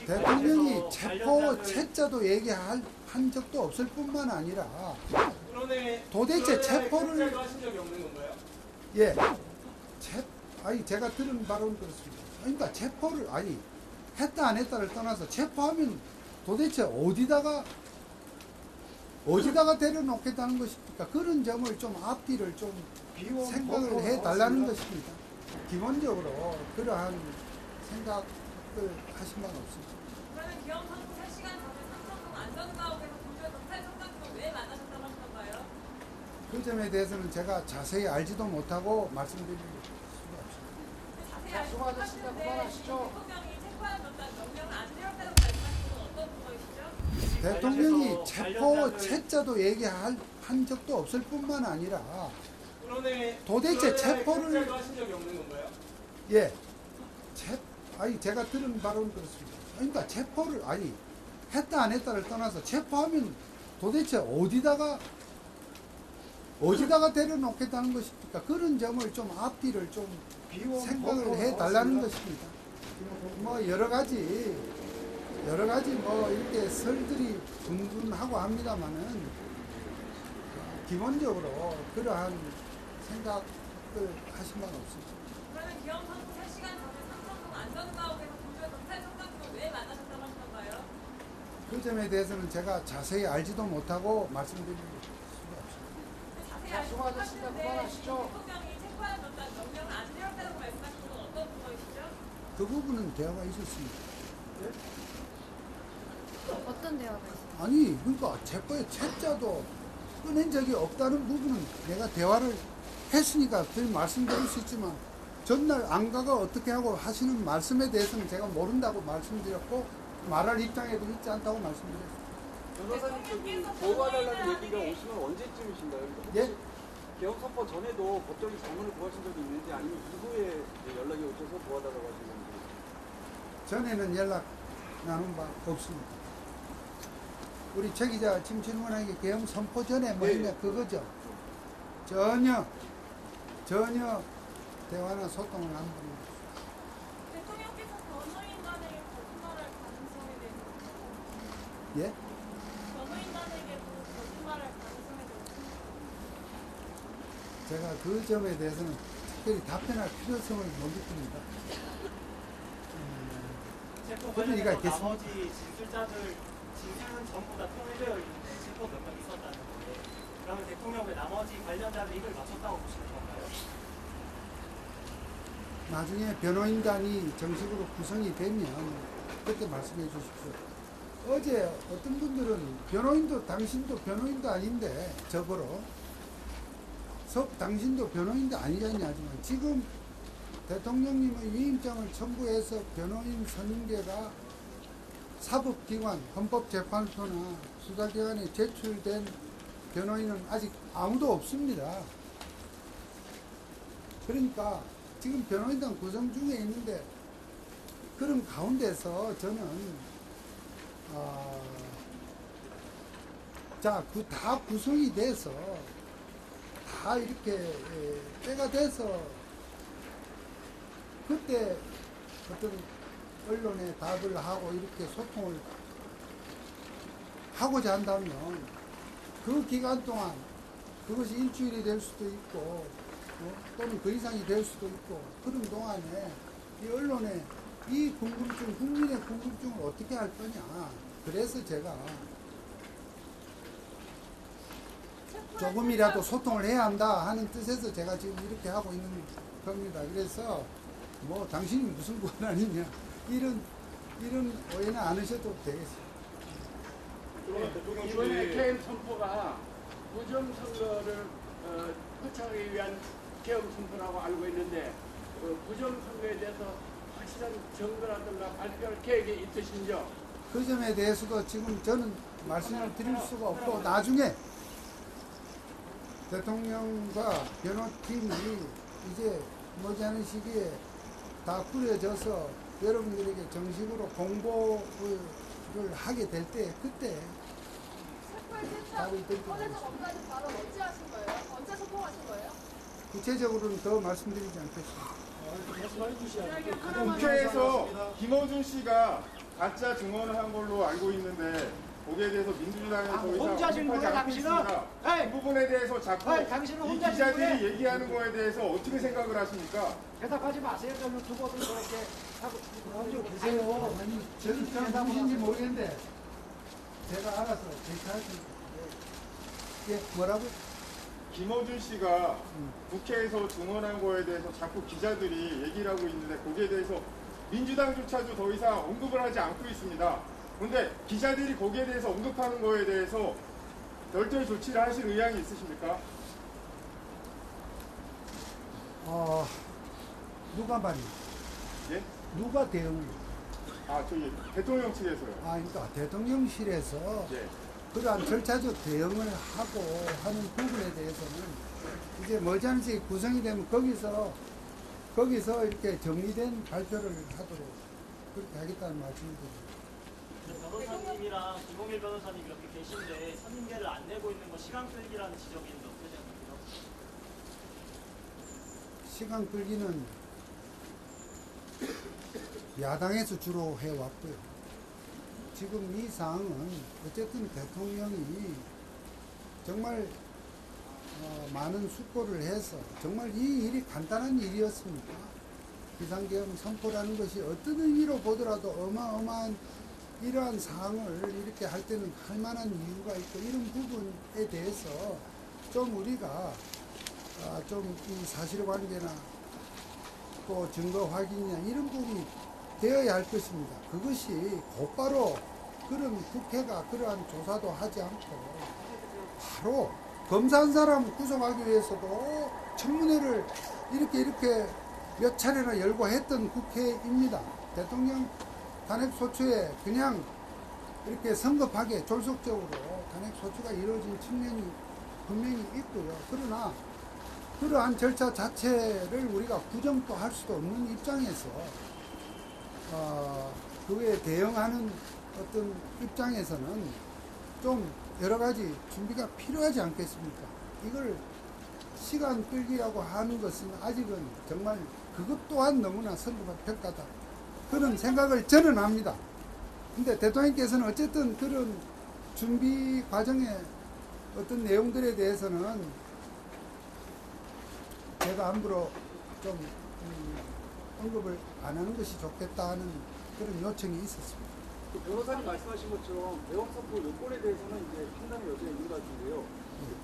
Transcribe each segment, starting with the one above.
대통령이 체포 채자도 얘기한 적도 없을 뿐만 아니라 도대체 체포를 하신 적이 없는 건가요? 예, 아니 제가 들은 바로는 그렇습니다. 그러니까 체포를 아니 했다 안 했다를 떠나서 체포하면 도대체 어디다가 데려놓겠다는 것입니까? 그런 점을 좀 앞뒤를 좀 생각을 해달라는 것입니다. 기본적으로 그러한 생각을 하신 바는 없습니다. 그러면 기영 선수 3시간 전에 삼성동 안전가옥에서 공주에서 탈성장님을 왜 만나셨다고 하신 건가요? 그 점에 대해서는 제가 자세히 알지도 못하고 말씀드릴 수가 없습니다. 자세히 수고하셨습니다. 그만하시죠. 대통령이 체포하는 어떤 명령을 안 내렸다고 말씀하신 건 어떤 부분이시죠? 대통령이 체포 채자도 얘기한 적도 없을 뿐만 아니라 도대체 체포를 하신 적이 없는 건가요? 예, 아니 제가 들은 바로는 그렇습니다. 그러니까 체포를 아니 했다 안 했다를 떠나서 체포하면 도대체 어디다가 데려놓겠다는 것입니까? 그런 점을 좀 앞뒤를 좀 생각을 해달라는 것입니다. 뭐 여러 가지 뭐 이렇게 설들이 둥둥하고 합니다만은 기본적으로 그러한 생각을 하신 바는 없습니다. 그러면 기영 선수 3시간 전에 삼성동 안전가옥에서 공주에서 탈성장님을 왜 만나셨다고 하신 건가요? 그 점에 대해서는 제가 자세히 알지도 못하고 말씀드릴 수가 없습니다. 자세히 수고하셨습니다. 그만하시죠. 대통령이 체포하는 어떤 명령을 안 내렸다고 말씀하신 건 어떤 부분이시죠? 그 부분은 대화가 있었습니다. 어떤 대화가 있어요? 아니 그러니까 체포의 채자도 꺼낸 적이 없다는 부분은 내가 대화를 했으니까 말씀드릴 수 있지만 전날 안가가 어떻게 하고 하시는 말씀에 대해서는 제가 모른다고 말씀드렸고 말할 입장에도 있지 않다고 말씀드렸습니다. 변호사님 저기 보호해달라는 얘기가 오시면 언제쯤이신가요? 예? 개헌 선포 전에도 법적인 자문을 구하신 적이 있는지 아니면 이후에 연락이 오셔서 도와달라고 하신 건지. 전에는 연락 나눈 바 없습니다. 우리 최 기자 지금 질문한 게 개헌 선포 전에 뭐 했냐 그거죠. 전혀 대화나 소통을 안 합니다. 대통령께서 변호인단에게 거짓말할 가능성에 대해서 예? 변호인단에게도 거짓말할 가능성에 대해서 제가 그 점에 대해서는 특별히 답변할 필요성을 못 느낍니다. 체포 그런 이가 관련해서 있겠습니까? 나머지 진술은 전부 다 통일되어 있는데 체포 몇 명 있었다는 건데 그러면 대통령 왜 나머지 관련자들 입을 맞췄다고 보시는 건가요? 나중에 변호인단이 정식으로 구성이 되면 그렇게 말씀해 주십시오. 어제 어떤 분들은 당신도 변호인도 아닌데 저거로 당신도 변호인도 아니잖냐 하지만 지금 대통령님의 위임장을 첨부해서 변호인 선임계가 사법기관, 헌법재판소나 수사기관에 제출된 변호인은 아직 아무도 없습니다. 그러니까 지금 변호인단 구성 중에 있는데 그런 가운데서 저는 다 구성이 돼서 다 이렇게 때가 돼서 그때 어떤 언론에 답을 하고 이렇게 소통을 하고자 한다면 그 기간 동안 그것이 일주일이 될 수도 있고 또는 그 이상이 될 수도 있고 그런 동안에 이 언론에 이 국민의 궁금증을 어떻게 할 거냐. 그래서 제가 조금이라도 소통을 해야 한다 하는 뜻에서 제가 지금 이렇게 하고 있는 겁니다. 그래서 뭐 당신이 무슨 권한이냐 이런 오해는 안 하셔도 되겠습니다. 이번에 개헌 선포가 부정선거를 포착하기 위한 개헌 선포라고 알고 있는데 부정선거에 대해서 확실한 증거라든가 발표할 계획이 있으신지요? 그 점에 대해서도 지금 저는 말씀을 드릴 수가 없고 나중에 대통령과 변호팀이 이제 머지않은 시기에 다 꾸려져서 여러분들에게 정식으로 공보를 하게 될 때 그때 답을 드리도록 하겠습니다. 검사님 바로 언제 하신 거예요? 언제 소통하신 거예요? 구체적으로는 더 말씀드리지 않겠습니다. 국회에서 김어준 씨가 가짜 증언을 한 걸로 알고 있는데 거기에 대해서 민주당에서 더 이상 혼자 질문해, 언급하지 않고 당신은? 있습니다. 에이! 이 부분에 대해서 자꾸 에이, 당신은 이 혼자 기자들이 질문해. 얘기하는 거에 대해서 어떻게 생각을 하십니까? 대답하지 마세요. 저 유튜버들 그렇게 하고 가지고 아니, 계세요. 저는 잘 누구인지 모르겠는데 제가 알아서 괜찮습니다. 예, 뭐라고? 김어준 씨가 국회에서 증언한 거에 대해서 자꾸 기자들이 얘기를 하고 있는데 거기에 대해서 민주당조차도 더 이상 언급을 하지 않고 있습니다. 그런데 기자들이 거기에 대해서 언급하는 거에 대해서 별도의 조치를 하실 의향이 있으십니까? 누가 말이요? 예? 누가 대응을? 저기 대통령 측에서요. 그러니까 대통령실에서 예. 그러한 절차적 대응을 하고 하는 부분에 대해서는 이제 머지않게 구성이 되면 거기서 이렇게 정리된 발표를 하도록 그렇게 하겠다는 말씀입니다. 변호사님이랑 김홍일 변호사님 이렇게 계신데 선임계를 안 내고 있는 거 시간 끌기라는 지적이 있는데 어떻게 생각하세요? 시간 끌기는 야당에서 주로 해왔고요. 지금 이 사항은 어쨌든 대통령이 정말 많은 숙고를 해서 정말 이 일이 간단한 일이었습니까? 비상계엄 선포라는 것이 어떤 의미로 보더라도 어마어마한 이러한 사항을 이렇게 할 때는 할 만한 이유가 있고 이런 부분에 대해서 좀 우리가 좀 이 사실관계나 또 증거 확인이나 이런 부분이 되어야 할 것입니다. 그것이 곧바로 그런 국회가 그러한 조사도 하지 않고 바로 검사 한 사람 구속하기 위해서도 청문회를 이렇게 몇 차례나 열고 했던 국회입니다. 대통령 탄핵소추에 그냥 이렇게 성급하게 졸속적으로 탄핵소추가 이루어진 측면이 분명히 있고요. 그러나 그러한 절차 자체를 우리가 부정도 할 수도 없는 입장에서 그에 대응하는 어떤 입장에서는 좀 여러 가지 준비가 필요하지 않겠습니까? 이걸 시간 끌기라고 하는 것은 아직은 정말 그것 또한 너무나 성급한 평가다. 그런 생각을 저는 합니다. 근데 대통령께서는 어쨌든 그런 준비 과정의 어떤 내용들에 대해서는 제가 함부로 좀 언급을 안 하는 것이 좋겠다 하는 그런 요청이 있었습니다. 그 변호사님 말씀하신 것처럼 대형 선포 요건에 대해서는 이제 판단의 여지가 있는 것 같은데요.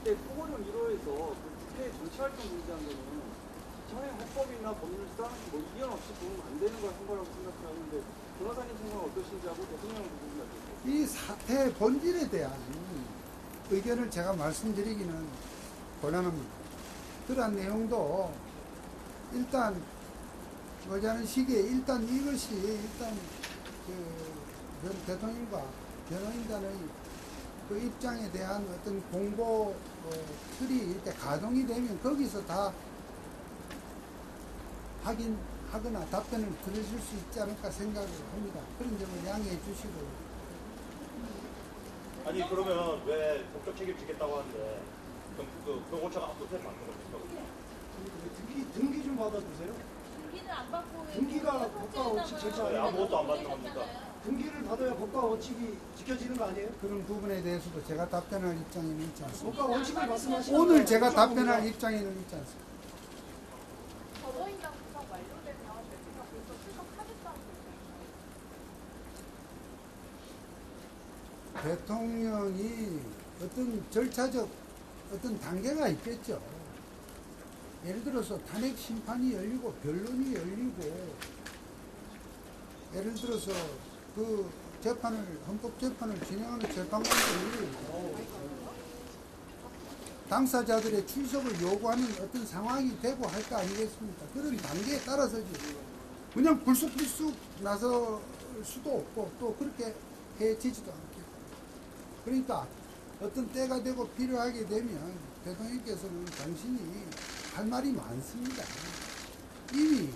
그때 토고령 1호에서 그 국회 정치활동 금지한 거는 전에 헌법이나 법률상 뭐 이견 없이 보면 안 되는 걸 한 거라고 생각하는데 변호사님 생각은 어떠신지 하고 대통령 부분이 어떠세요? 이 사태의 본질에 대한 의견을 제가 말씀드리기는 곤란합니다. 그러한 내용도 일단 머지않은 시기에 일단 이것이 일단 대통령과 변호인단의 그 입장에 대한 어떤 공보 틀이 이렇게 가동이 되면 거기서 다 확인하거나 답변을 들으실 수 있지 않을까 생각을 합니다. 그런 점을 양해해 주시고. 아니 그러면 왜 법적 책임 지겠다고 하는데 그럼 그 경호처가 압수수색 맞는 겁니까? 등기 좀 받아주세요. 등기는 안 받고 왜 등기가 법과 원칙 절차 왜 아니에요? 아무것도 안 받는 겁니까? 등기를 받아야 법과 원칙이 지켜지는 거 아니에요? 그런 부분에 대해서도 제가 답변할 입장에는 있지 않습니다. 법과 원칙을 말씀하시는 오늘 거예요. 제가 그렇죠, 답변할 우리가. 입장에는 있지 않습니다. 법원장 구성 완료되면 대통령 불법 출석하겠다고 대통령이 어떤 절차적 어떤 단계가 있겠죠. 예를 들어서 탄핵 심판이 열리고 변론이 열리고 예를 들어서 그 재판을 헌법재판을 진행하는 재판관들이 당사자들의 출석을 요구하는 어떤 상황이 되고 할 거 아니겠습니까? 그런 단계에 따라서지 그냥 불쑥불쑥 나설 수도 없고 또 그렇게 해지지도 않겠고 그러니까 어떤 때가 되고 필요하게 되면 대통령께서는 당신이 할 말이 많습니다. 이미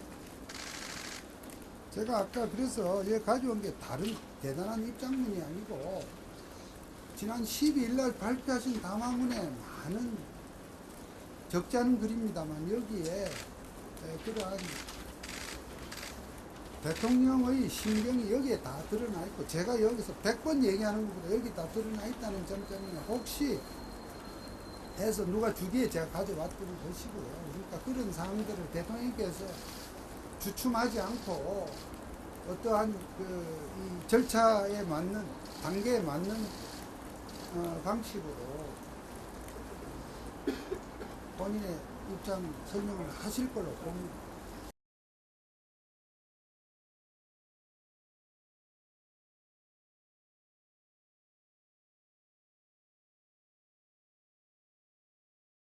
제가 아까 그래서 여기 가져온 게 다른 대단한 입장문이 아니고 지난 12일 날 발표하신 담화문에 많은 적지 않은 글입니다만 여기에 그러한 대통령의 심경이 여기에 다 드러나 있고, 제가 여기서 100번 얘기하는 것보다 여기 다 드러나 있다는 점 때문에 혹시 해서 누가 주기에 제가 가져왔던 것이고요. 그러니까 그런 사항들을 대통령께서 주춤하지 않고 어떠한 이 절차에 맞는, 단계에 맞는 방식으로 본인의 입장 설명을 하실 걸로 봅니다.